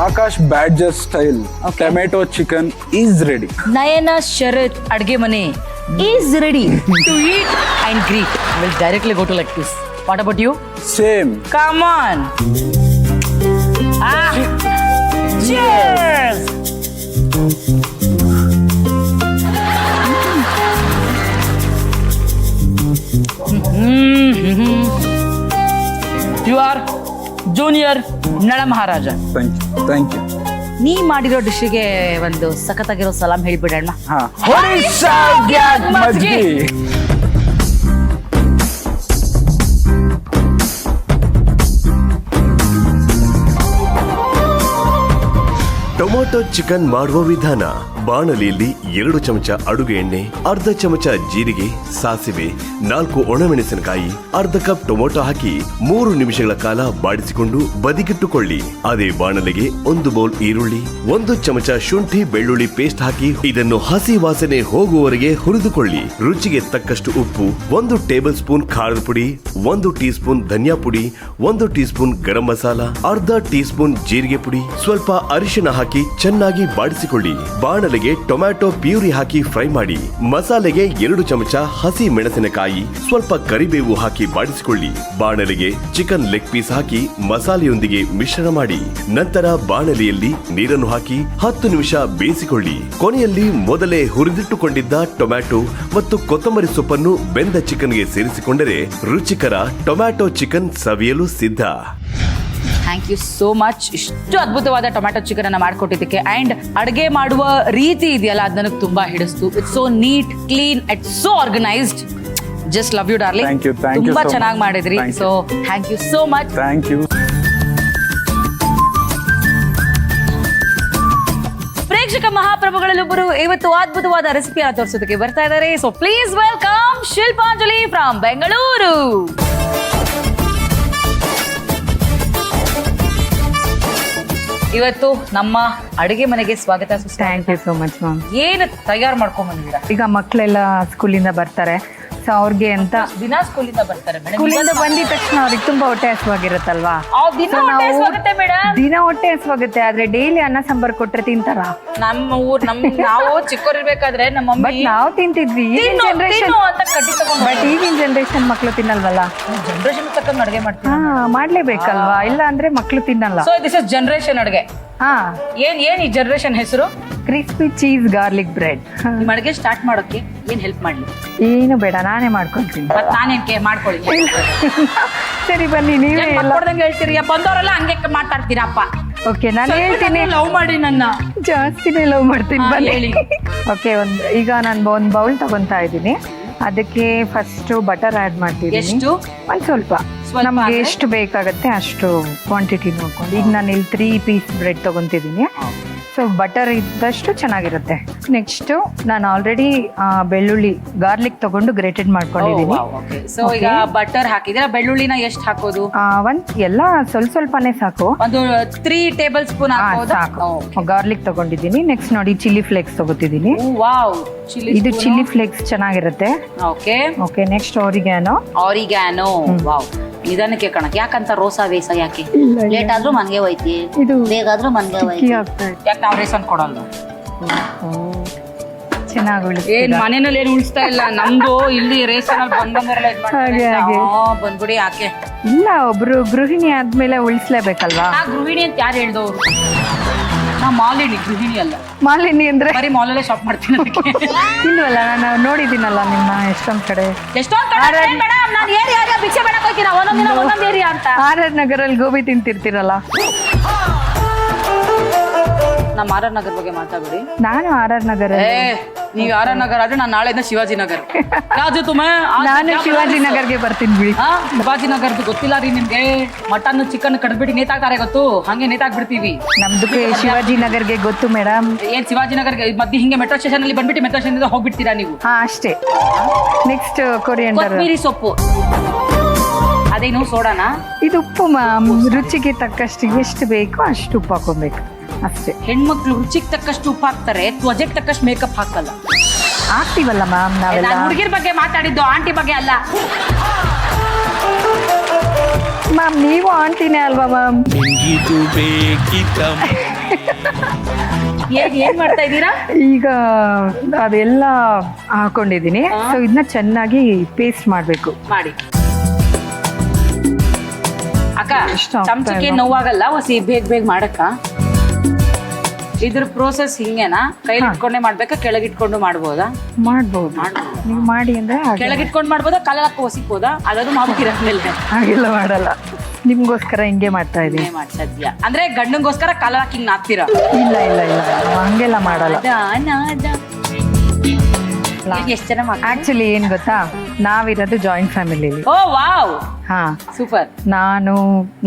Akash badger style tomato chicken is ready. Nayana Sharath ಅಡ್ಗೆ ಮನೆ is ready to eat and greet. Will directly go to like this. What about you? Same. Come on. Cheers! You are junior ನಳ ಮಹಾರಾಜ. Thank you. ನೀ ಮಾಡಿರೋ ಡಿಶ್ಗೆ ಒಂದು ಸಖತ್ತಾಗಿರೋ ಸಲಾಮ್ ಹೇಳಿಬಿಡೋಣ. Odisha ಗ್ಯಾಗ್ ಮಜ್ಗಿ. Tomato tomato chicken ಮಾಡುವ ವಿಧಾನ. ಬಾಣಲಿಯಲ್ಲಿ 2 ಚಮಚ ಅಡುಗೆ ಎಣ್ಣೆ, ಅರ್ಧ ಚಮಚ ಜೀರಿಗೆ, ಸಾಸಿವೆ, 4 ಒಣಮೆಣಸಿನಕಾಯಿ, ಅರ್ಧ ಕಪ್ ಟೊಮೊಟೊ ಹಾಕಿ 3 ನಿಮಿಷಗಳ ಕಾಲ ಬಾಡಿಸಿಕೊಂಡು ಬದಿಗಿಟ್ಟುಕೊಳ್ಳಿ. ಅದೇ ಬಾಣಲಿಗೆ 1 ಬೌಲ್ ಈರುಳ್ಳಿ, 1 ಚಮಚ ಶುಂಠಿ ಬೆಳ್ಳುಳ್ಳಿ ಪೇಸ್ಟ್ ಹಾಕಿ ಇದನ್ನು ಹಸಿ ವಾಸನೆ ಹೋಗುವವರೆಗೆ ಹುರಿದುಕೊಳ್ಳಿ. ರುಚಿಗೆ ತಕ್ಕಷ್ಟು ಉಪ್ಪು, 1 ಟೇಬಲ್ ಸ್ಪೂನ್ ಖಾರದ ಪುಡಿ, 1 ಟೀ ಸ್ಪೂನ್ ಧನಿಯಾ ಪುಡಿ, 1 ಟೀ ಸ್ಪೂನ್ ಗರಂ ಮಸಾಲ, ಅರ್ಧ ಟೀ ಸ್ಪೂನ್ ಜೀರಿಗೆ ಪುಡಿ, ಸ್ವಲ್ಪ ಅರಿಶಿನ ಹಾಕಿ ಚೆನ್ನಾಗಿ ಬಾಡಿಸಿಕೊಳ್ಳಿ. ಬಾಣಲೆಗೆ ಟೊಮ್ಯಾಟೊ ಪ್ಯೂರಿ ಹಾಕಿ ಫ್ರೈ ಮಾಡಿ. ಮಸಾಲೆಗೆ 2 ಚಮಚ ಹಸಿ ಮೆಣಸಿನಕಾಯಿ, ಸ್ವಲ್ಪ ಕರಿಬೇವು ಹಾಕಿ ಬಾಡಿಸಿಕೊಳ್ಳಿ. ಬಾಣಲೆಗೆ ಚಿಕನ್ ಲೆಗ್ ಪೀಸ್ ಹಾಕಿ ಮಸಾಲೆಯೊಂದಿಗೆ ಮಿಶ್ರಣ ಮಾಡಿ. ನಂತರ ಬಾಣಲೆಯಲ್ಲಿ ನೀರನ್ನು ಹಾಕಿ 10 ನಿಮಿಷ ಬೇಯಿಸಿಕೊಳ್ಳಿ. ಕೊನೆಯಲ್ಲಿ ಮೊದಲೇ ಹುರಿದಿಟ್ಟುಕೊಂಡಿದ್ದ ಟೊಮ್ಯಾಟೊ ಮತ್ತು ಕೊತ್ತಂಬರಿ ಸೊಪ್ಪನ್ನು ಬೆಂದ ಚಿಕನ್ಗೆ ಸೇರಿಸಿಕೊಂಡರೆ ರುಚಿಕರ ಟೊಮ್ಯಾಟೊ ಚಿಕನ್ ಸವಿಯಲು ಸಿದ್ಧ. ಥ್ಯಾಂಕ್ ಯು ಸೋ ಮಚ್ ಇಷ್ಟು ಅದ್ಭುತವಾದ ಟೊಮ್ಯಾಟೊ ಚಿಕನ್ ಅನ್ನ ಮಾಡ್ಕೊಟ್ಟಿದ್ದಕ್ಕೆ. ಅಂಡ್ ಅಡುಗೆ ಮಾಡುವ ರೀತಿ ಇದೆಯಲ್ಲ ಅದು ನನಗೆ ತುಂಬಾ ಹಿಡಿಸ್ತು. It's so neat, clean and so organised. Just love you darling. Thank you ತುಂಬಾ so ಚೆನ್ನಾಗಿ much. ಮಾಡಿದ್ರಿ. Thank you. So thank you so much. Thank you. ಪ್ರೇಕ್ಷಕ ಮಹಾಪ್ರಭುಗಳಲ್ಲೊಬ್ಬರು ಇವತ್ತು ಅದ್ಭುತವಾದ ರೆಸಿಪಿಯನ್ನು ತೋರಿಸೋದಕ್ಕೆ ಬರ್ತಾ ಇದ್ದಾರೆ. So please welcome Shilpanjali from Bengaluru. ಇವತ್ತು ನಮ್ಮ ಅಡುಗೆ ಮನೆಗೆ ಸ್ವಾಗತ. Thank you so much ma'am. ಏನು ತಯಾರು ಮಾಡ್ಕೊಂಡ್ ಬಂದಿದ್ದೀರಾ? ಈಗ ಮಕ್ಕಳೆಲ್ಲ ಸ್ಕೂಲಿಂದ ಬರ್ತಾರೆ, ಸೊ ಅವ್ರಿಗೆ ಅಂತ ದಿನ ಸ್ಕೂಲಿಂದ ಬರ್ತಾರೆ ಮೇಡಮ್. ಸ್ಕೂಲಿಂದ ಬಂದಿದ ತಕ್ಷಣ ಅವ್ರಿಗೆ ತುಂಬಾ ಹೊಟ್ಟೆ ಹಸುವಾಗಿರುತ್ತಲ್ವಾ? ದಿನ So ಹೊಟ್ಟೆ ಹಸ್ವಾಗುತ್ತೆ ಮೇಡಮ್. ದಿನ ಹೊಟ್ಟೆ ಹಸುವಾಗುತ್ತೆ, ಆದ್ರೆ ಡೈಲಿ ಅನ್ನ ಸಾಂಬಾರ್ ಕೊಟ್ರೆ ತಿಂತಾರ? ನಾವು ಚಿಕ್ಕವರಿರ್ಬೇಕಾದ್ರೆ ನಮ್ಮ ಬಟ್ ಮಮ್ಮಿ ನಾವು ತಿಂತಿದ್ವಿ. ಈಗಿನ ಜನರೇಷನ್ ಅಂತ ಕಡ್ಡಿ ತಗೊಂಡು ಬಟ್ ಈಗಿನ ಜನರೇಷನ್ ಮಕ್ಳು ತಿನ್ನಲ್ವಲ್ಲ. ಜನರೇಷನ್ ತಕ್ಕಂಗೆ ಅಡುಗೆ ಮಾಡ್ತೀವಿ. ಮಾಡ್ಲೇಬೇಕಲ್ವಾ, ಇಲ್ಲ ಅಂದ್ರೆ ಮಕ್ಳು ತಿನ್ನಲ್ಲ. ಸೊ ದಿಸ್ ಇಸ್ ಜನರೇಷನ್ ಅಡುಗೆ. ಏನ್ ಈ ಜನರೇಷನ್ ಹೆಸರು? Crispy cheese garlic bread. ನಿಮ್ ಅಡುಗೆ ಸ್ಟಾರ್ಟ್ ಮಾಡೋಕೆ ಏನ್ ಹೆಲ್ಪ್ ಮಾಡ್ಲಿ? ಏನು ಬೇಡ, ನಾನೇ ಮಾಡ್ಕೊಳ್ತೀನಿ. ಮತ್ ನಾನೇನ್ಕೆ ಮಾಡ್ಕೊಳ್ಳಿ? ಸರಿ ಬನ್ನಿ, ನೀವೇ ಎಲ್ಲ. ಮಾಡ್ಕೊಡ್ದಂಗೆ ಹೇಳ್ತೀರಿ, ಬಂದವರೆಲ್ಲ ಹಂಗೆ ಮಾತಾಡ್ತೀರಪ್ಪ. ಓಕೆ, ನಾನು ಹೇಳ್ತೀನಿ. ಲವ್ ಮಾಡಿ ನನ್ನ ಜಾಸ್ತಿನೇ ಲವ್ ಮಾಡ್ತೀನಿ. ಬನ್ನಿ ಹೇಳಿ. ಓಕೆ, ಈಗ ನಾನು ಒಂದು ಬೌಲ್ ತಗೊಂತಾ ಇದ್ದೀನಿ. ಅದಕ್ಕೆ ಫಸ್ಟ್ ಬಟರ್ ಆಡ್ ಮಾಡ್ತೀನಿ. ಎಷ್ಟು? ಒಂದು ಸ್ವಲ್ಪ ನಮ್ಗೆ ಅಂದ್ರೆ? ಎಷ್ಟು ಬೇಕಾಗತ್ತೆ ಅಷ್ಟು ಕ್ವಾಂಟಿಟಿ ನೋಡ್ಕೊಂಡು. ಈಗ ನಾನು ಇಲ್ಲಿ 3 ಪೀಸ್ ಬ್ರೆಡ್ ತಗೊಂತಿದ್ದೀನಿ. ಸೊ ಬಟರ್ ಇದ್ದಷ್ಟು ಚೆನ್ನಾಗಿರುತ್ತೆ. ನೆಕ್ಸ್ಟ್ ನಾನು ಆಲ್ರೆಡಿ ಬೆಳ್ಳುಳ್ಳಿ ಗಾರ್ಲಿಕ್ ತಗೊಂಡು ಗ್ರೇಟೆಡ್ ಮಾಡ್ಕೊಂಡಿದ್ದೀನಿ. ಸೊ ಈಗ ಬಟರ್ ಹಾಕಿದ್ರೆ ಬೆಳ್ಳುಳ್ಳಿನ ಎಷ್ಟು ಹಾಕೋದು? ಎಲ್ಲ ಸ್ವಲ್ಪನೇ ಸಾಕು. ಒಂದು 3 ಟೇಬಲ್ ಸ್ಪೂನ್ ಸಾಕು. ಗಾರ್ಲಿಕ್ ತಗೊಂಡಿದ್ದೀನಿ. ನೆಕ್ಸ್ಟ್ ನೋಡಿ ಚಿಲ್ಲಿ ಫ್ಲೇಕ್ಸ್ ತಗೋತಿದ್ದೀನಿ. ವಾವ್, ಇದು ಚಿಲ್ಲಿ ಫ್ಲೇಕ್ಸ್ ಚೆನ್ನಾಗಿರುತ್ತೆ. Okay okay, next ಆರಿಗ್ಯಾನೋ. ವಾವ್, ನಿಧಾನಕ್ಕೆ ಕಣಕ್. ಯಾಕಂತ ರೋಸಾ ವೇಸ ಯಾಕೆ? ಲೇಟ್ ಆದ್ರೂ ಮನ್ಗೆ ಹೋಯ್ತಿ, ಇದು ಬೇಗಾದ್ರೂ ಮನ್ಗೆ ಚಿಕ್ಕಿ ಹೋಯ್ತಿ. ಆಗ್ತಾ ಇದೆ. ಯಾಕೆ ನಾವು ರೇಷನ್ ಕೊಡಲ್ಲ? ಚೆನ್ನಾಗಿ ಏನ್ ಮನೇನಲ್ಲಿ ಏನು ಉಳಿಸ್ತಾ ಇಲ್ಲ ನಮ್ದು. ಇಲ್ಲಿ ರೇಷನ್ ಅಲ್ಲಿ ಬಂದಂಗರೆಲ್ಲ ಹಾಗೆ, ಹಾಗೆ. ಬಂದ್ಬಿಡಿ. ಯಾಕೆ ಇಲ್ಲ, ಒಬ್ರು ಗೃಹಿಣಿ ಆದ್ಮೇಲೆ ಉಳಿಸ್ಲೇಬೇಕಲ್ವಾ? ಆ ಗೃಹಿಣಿ ಅಂತ ಯಾರು ಹೇಳ್ದವ್ರು? ನಾ ಮಾಲಿನಿ, ಗೃಹಿಣಿ ಅಲ್ಲ. ಮಾಲಿನಿ ಅಂದ್ರೆ ಬರೀ ಮಾಲಲ್ಲೇ ಶಾಪ್ ಮಾಡ್ತೀನಿ. ಇಲ್ವಲ್ಲ, ನಾನು ನೋಡಿದ್ದೀನಲ್ಲ ನಿನ್ನ ಎಷ್ಟೊಂದ್ ಕಡೆ. ಎಷ್ಟೊಂದ್ ಕಡೆ ಮೇಡಮ್, ನಾನು ಏರಿಯಾ ಭಿಕ್ಷೆ ಮಾಡಕ್ ಹೋಗ್ತೀನಿ ಒಂದೊಂದ್ ಏರಿಯಾ ಅಂತ. RR ನಗರಲ್ಲಿ ಗೋಬಿ ತಿಂತಿರ್ತೀರಲ್ಲ. ನಮ್ಮ RR ನಗರ್ ಬಗ್ಗೆ ಮಾತಾಡ್ಬಿಡಿ. ನಾನು RR ನಗರ. ನೀವ್ RR ನಗರ್ ಆದ್ರೆ ನಾನು ನಾಳೆಯಿಂದ ಶಿವಾಜಿ ನಗರ್. ಯಾವ್ದು ತುಮೆ? ನಾನು ಶಿವಾಜಿ ನಗರ್ಗೆ ಬರ್ತೀನಿ ಬಿಡಿ. ಶಿವಾಜಿ ನಗರ್ದು ಗೊತ್ತಿಲ್ಲ ರೀ ನಿಮ್ಗೆ? ಮಟನ್ ಚಿಕನ್ ಕಡ್ಬಿಟ್ಟು ನೇತಾಕ್ತಾರೆ ಗೊತ್ತು, ಹಂಗೆ ನೇತಾಕ್ಬಿಡ್ತೀವಿ. ನಮ್ದಕ್ಕೆ ಶಿವಾಜಿ ನಗರ್ಗೆ ಗೊತ್ತು ಮೇಡಮ್. ಏನ್ ಶಿವಾಜಿ ನಗರ್ಗೆ ಮಧ್ಯೆ ಹಿಂಗೆ ಮೆಟ್ರೋ ಸ್ಟೇಷನ್ ಅಲ್ಲಿ ಬಂದ್ಬಿಟ್ಟು ಮೆಟ್ರೋ ಸ್ಟೇಷನ್ ಹೋಗ್ಬಿಡ್ತೀರಾ ನೀವು? ಅಷ್ಟೇ. Next coriander. ಕೊತ್ತಂಬರಿ ಸೊಪ್ಪು. ಅದೇನು ಸೋಡಾನಾ? ಇದು ಉಪ್ಪು ಮ್ಯಾಮ್, ರುಚಿಗೆ ತಕ್ಕಷ್ಟು ಎಷ್ಟು ಬೇಕೋ ಅಷ್ಟು ಉಪ್ಪು ಹಾಕೊಬೇಕು ಅಷ್ಟೇ. ಹೆಣ್ಮಕ್ಳು ರುಚಿಗೆ ತಕ್ಕಷ್ಟು ಉಪ್ಪು ಹಾಕ್ತಾರೆ, ತ್ವಜೆಗೆ ತಕ್ಕಷ್ಟು ಮೇಕಪ್ ಹಾಕಲ್ಲ. ಆಗ್ತೀವಲ್ಲ ಮ್ಯಾಮ್ ನಾವೆಲ್ಲ. ನಾನು ಹುಡುಗಿರ್ ಬಗ್ಗೆ ಮಾತಾಡಿದ್ದು, ಆಂಟಿ ಬಗ್ಗೆ ಅಲ್ಲ. ಮ್ಯಾಮ್ ನೀವು ಆಂಟಿನೇ ಅಲ್ವಾ ಮ್ಯಾಮ್? ಏನ್ ಮಾಡ್ತಾ ಇದ್ದೀರಾ? ಈಗ ಅದೆಲ್ಲ ಹಾಕೊಂಡಿದ್ದೀನಿ. ಸೊ ಇದನ್ನ ಚೆನ್ನಾಗಿ ಪೇಸ್ಟ್ ಮಾಡ್ಬೇಕು. ಮಾಡಿ ಅಕ್ಕ. ಇಷ್ಟ ಆಗ್ತಾ ಚಮಚಕ್ಕೆ ಇಲ್ಲ. ನೋವಾಗಲ್ಲ ಹೊಸಿ ಬೇಗ ಮಾಡಕ್ಕ? ಇದ್ರ ಪ್ರೋಸೆಸ್ ಹಿಂಗೇನಾ? ಕೈಲಿ ಇಟ್ಕೊಂಡೇ ಮಾಡ್ಬೇಕಾ, ಕೆಳಗಿಟ್ಕೊಂಡು ಮಾಡ್ಬೋದಾ? ಮಾಡ್ಬೋದು. ನೀವು ಮಾಡಿ ಅಂದ್ರೆ ಕೆಳಗಿಟ್ಕೊಂಡು ಮಾಡ್ಬೋದಾ, ಕಾಲಕ್ಕೆ ಹೊಸಿಬೋದಾ? ಅದಾದ್ರು ಮಾಡ್ತೀರಾದ್ಮೇಲೆ ಹಾಗೆಲ್ಲ ಮಾಡಲ್ಲ, ನಿಮ್ಗೋಸ್ಕರ ಹಿಂಗೆ ಮಾಡ್ತಾ ಇದೀನಿ. ಮಾಡ್ತಾ ಇದ್ಯಾ ಅಂದ್ರೆ ಗಂಡಂಗೋಸ್ಕರ ಕಾಲ ಹಾಕಿ ಹಿಂಗ್ ನಾಕ್ತೀರಾ? ಇಲ್ಲ ಇಲ್ಲ ಇಲ್ಲ, ನಾವು ಹಂಗೆಲ್ಲ ಮಾಡಲ್ಲ. ಎಷ್ಟು ಜನ ಮಕ್ಕಳು? ಆಕ್ಚುಲಿ ಏನ್ ಗೊತ್ತಾ, ನಾವಿರೋದು ಜಾಯಿಂಟ್ ಫ್ಯಾಮಿಲಿಲಿ. ಓ ವಾವ್, ಹಾ ಸೂಪರ್. ನಾನು,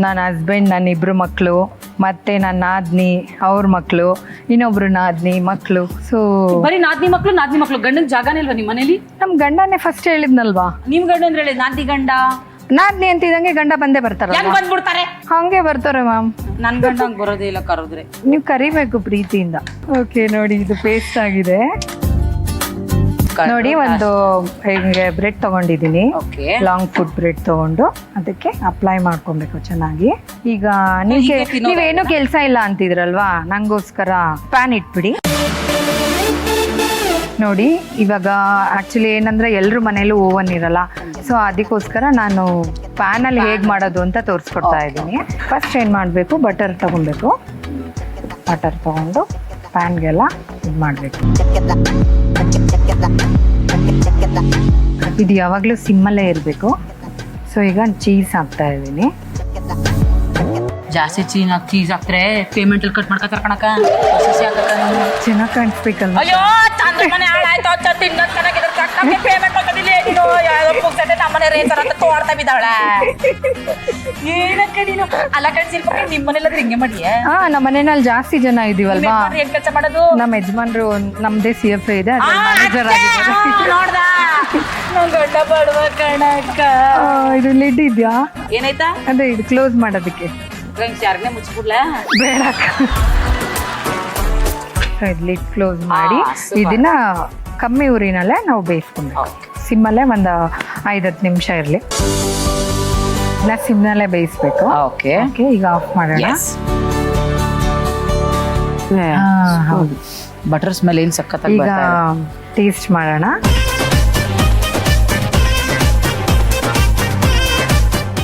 ನನ್ನ ಹಸ್ಬೆಂಡ್, ನನ್ನ 2 ಮಕ್ಕಳು, ಮತ್ತೆ ನನ್ನ ನಾದ್ನಿ ಅವ್ರ ಮಕ್ಕಳು, ಇನ್ನೊಬ್ರು ನಾದ್ನಿ ಮಕ್ಕಳು. ಸೊ ಬರೀ ನಾದ್ನಿ ಮಕ್ಳು ಗಂಡನ ಜಾಗನೇ ಇಲ್ವಾ ನಿಮ್ಮ ಮನೇಲಿ? ನಮ್ ಗಂಡನೇ ಫಸ್ಟ್ ಹೇಳಿದ್ನಲ್ವಾ, ನಿಮ್ ಗಂಡ ಅಂದ್ರೆ ಹೇಳಿ ನಾದ್ನಿ ಗಂಡ ನಾದ್ನಿ ಅಂತಿದಂಗೆ ಗಂಡ ಬಂದೇ ಬರ್ತಾರ, ಹೆಂಗ್ ಬಂದ್ಬಿಡ್ತಾರೆ? ಹಂಗೆ ಬರ್ತಾರೆ ಮ್ಯಾಮ್. ನನ್ ಗಂಡ ಹಂಗ್ ಬರೋದೇ ಇಲ್ಲ ಕರೆದ್ರೆ. ನೀವು ಕರಿಬೇಕು ಪ್ರೀತಿಯಿಂದ. ಓಕೆ ನೋಡಿ, ಇದು ಪೇಸ್ಟ್ ಆಗಿದೆ ನೋಡಿ. ಒಂದು ಹಿಂಗೆ ಬ್ರೆಡ್ ತಗೊಂಡಿದ್ದೀನಿ, ಓಕೆ. ಲಾಂಗ್ ಫುಡ್ ಬ್ರೆಡ್ ತಗೊಂಡು ಅದಕ್ಕೆ ಅಪ್ಲೈ ಮಾಡ್ಕೊಬೇಕು ಚೆನ್ನಾಗಿ. ಈಗ ಹೀಗೆ ತಿನ್ನೋದಾ? ನೀವೇನು ಕೆಲಸ ಇಲ್ಲ ಅಂತಿದ್ರಲ್ವಾ, ನಂಗೋಸ್ಕರ ಪ್ಯಾನ್ ಇಟ್ಬಿಡಿ. ನೋಡಿ ಇವಾಗ ಆಕ್ಚುಲಿ ಏನಂದ್ರೆ ಎಲ್ರ ಮನೇಲೂ ಓವನ್ ಇರಲ್ಲ, ಸೊ ಅದಕ್ಕೋಸ್ಕರ ನಾನು ಪ್ಯಾನಲ್ಲಿ ಹೇಗೆ ಮಾಡೋದು ಅಂತ ತೋರಿಸ್ಕೊಡ್ತಾ ಇದ್ದೀನಿ. ಫಸ್ಟ್ ಏನು ಮಾಡಬೇಕು, ಬಟರ್ ತಗೊಬೇಕು. ಬಟರ್ ತಗೊಂಡು ಪ್ಯಾನ್ಗೆಲ್ಲ ಇದು ಮಾಡಬೇಕು. ಇದು ಯಾವಾಗಲೂ ಸಿಮ್ಮಲ್ಲೇ ಇರಬೇಕು. ಸೊ ಈಗ ಚೀಸ್ ಹಾಕ್ತಾ ಇದ್ದೀನಿ. ಜಾಸ್ತಿ ಚೀಸ್ ಹಾಕ್ತಾರೆ ಪೇಮೆಂಟ್ ಅಲ್ಲಿ ಕಟ್ ಮಾಡ್ಕೊತಾರ ಕಣಕ. ಚೆನ್ನಾಗಿ ಕಾಣಿಸ್ಬೇಕಲ್ಲ. ಅಯ್ಯೋ ಚಂದ್ರ ಮನೆ ಹಾಳಾಯ್ತು ಅಂತ ತಿನ್ನೋದು ಚೆನ್ನಾಗಿದ್ರೆ ನಮಗೆ ಪೇಮೆಂಟ್ ಹಾಕೋದಿಲ್ಲ ನೀನು ಯಾವ್ದೋ ಪುಕ್ಸಟ್ಟೆ ನಮ್ಮನೆ ರೇಸರ್ ಅಂತ ತೋಡ್ತಾ ಬಿದ್ದಾವಳ. ಏನಕ್ಕೆ ನೀನು ಅಲ್ಲ ಕಣ್ಸಿರ್ಬೇಕು, ನಿಮ್ಮ ಮನೇಲಾದ್ರೆ ಹಿಂಗೆ ಮಾಡಿಯೇ? ಹಾ, ನಮ್ಮ ಮನೆಯಲ್ಲಿ ಜಾಸ್ತಿ ಜನ ಇದೀವಲ್ವಾ. ಏನ್ ಕೆಲಸ ಮಾಡೋದು? ನಮ್ಮ ಯಜಮಾನ್ರು ನಮ್ದೇ CFA ಇದೆ, ಮ್ಯಾನೇಜರ್ ಆಗಿದ್ದಾರೆ. ನೋಡ್ದ ನನ್ ಗಂಡ ಬಡವ ಕಣಕ್ಕ. ಇದು ಲಿಡ್ ಇದೆಯಾ? ಏನಾಯ್ತಾ? ಅದೇ ಇದು ಕ್ಲೋಸ್ ಮಾಡೋದಕ್ಕೆ. ಯಾರನ್ನೇ ಮುಚ್ಚಿಬಿಡ್ಲ? ಬೇಡ. ಲಿಡ್ ಕ್ಲೋಸ್ ಮಾಡಿ super. ಇದನ್ನ ಕಮ್ಮಿ ಉರಿನಲ್ಲೇ ನಾವು ಬೇಯಿಸ್ಕೊಬೇಕು. ಸಿಮ್ಮಲ್ಲೇ ಒಂದು 5-10 ನಿಮಿಷ ಇರಲಿ. ಸಿಮ್ನಲ್ಲೇ ಬೇಯಿಸ್ಬೇಕು. ಓಕೆ. ಓಕೆ, ಈಗ ಆಫ್ ಮಾಡೋಣ. ಹೌದು. ಬಟರ್ ಸ್ಮೆಲ್ ಏನ್ ಸಖತ್ತಾಗಿ ಈಗ ಬರ್ತಾ ಇದೆ. ಟೇಸ್ಟ್ ಮಾಡೋಣ.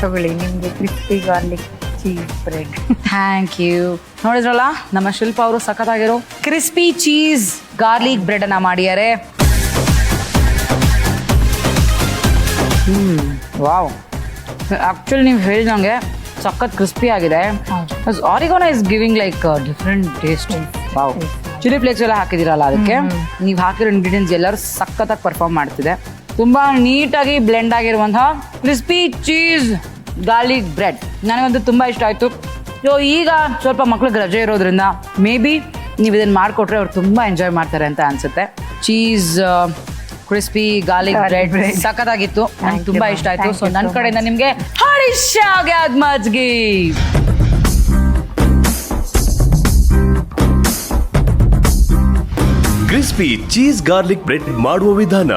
ತಗೊಳ್ಳಿ, ನಿಮ್ಗೆ crispy garlic cheese bread. Thank you. ನೋಡಿದ್ರಲ್ಲ ನಮ್ಮ ಶಿಲ್ಪ ಅವರು ಸಖತ್ತಾಗಿರೋ ಕ್ರಿಸ್ಪಿ ಚೀಸ್ ಗಾರ್ಲಿಕ್ ಬ್ರೆಡ್ ಅನ್ನ ಮಾಡಿದ್ದಾರೆ. ವಾವ್, ಆಕ್ಚುಲಿ ನೀವು ಹೇಳಿದಂಗೆ ಸಖತ್ ಕ್ರಿಸ್ಪಿ ಆಗಿದೆ. Oregano is giving like different taste. Wow, chilli flakes ಎಲ್ಲ ಹಾಕಿದಿರಲ್ಲ, ಅದಕ್ಕೆ ನೀವು ಹಾಕಿರೋ ಇಂಗ್ರೀಡಿಯೆಂಟ್ಸ್ ಎಲ್ಲರೂ ಸಖತ್ತಾಗಿ ಪರ್ಫಾರ್ಮ್ ಮಾಡ್ತಿದೆ. ತುಂಬಾ ನೀಟಾಗಿ ಬ್ಲೆಂಡ್ ಆಗಿರುವಂತಹ ಕ್ರಿಸ್ಪಿ ಚೀಸ್ ಗಾರ್ಲಿಕ್ ಬ್ರೆಡ್ ನನಗಂತೂ ತುಂಬ ಇಷ್ಟ ಆಯಿತು. ಸೊ ಈಗ ಸ್ವಲ್ಪ ಮಕ್ಳಿಗೆ ರಜೆ ಇರೋದ್ರಿಂದ ಮೇ ಬಿ ನೀವು ಇದನ್ನು ಮಾಡಿಕೊಟ್ರೆ ಅವ್ರು ತುಂಬ ಎಂಜಾಯ್ ಮಾಡ್ತಾರೆ ಅಂತ ಅನಿಸುತ್ತೆ. ಚೀಸ್ ಕ್ರಿಸ್ಪಿ ಗಾರ್ಲಿಕ್ ಬ್ರೆಡ್ ಸಖತ್ತಾಗಿತ್ತು, ನಂಗೆ ತುಂಬ ಇಷ್ಟ ಆಯಿತು. ಸೊ ನನ್ನ ಕಡೆಯಿಂದ ನಿಮಗೆ ಹರೀಶಾಗೆ ಮಜ್ಗಿ. ಕ್ರಿಸ್ಪಿ ಚೀಸ್ ಗಾರ್ಲಿಕ್ ಬ್ರೆಡ್ ಮಾಡುವ ವಿಧಾನ: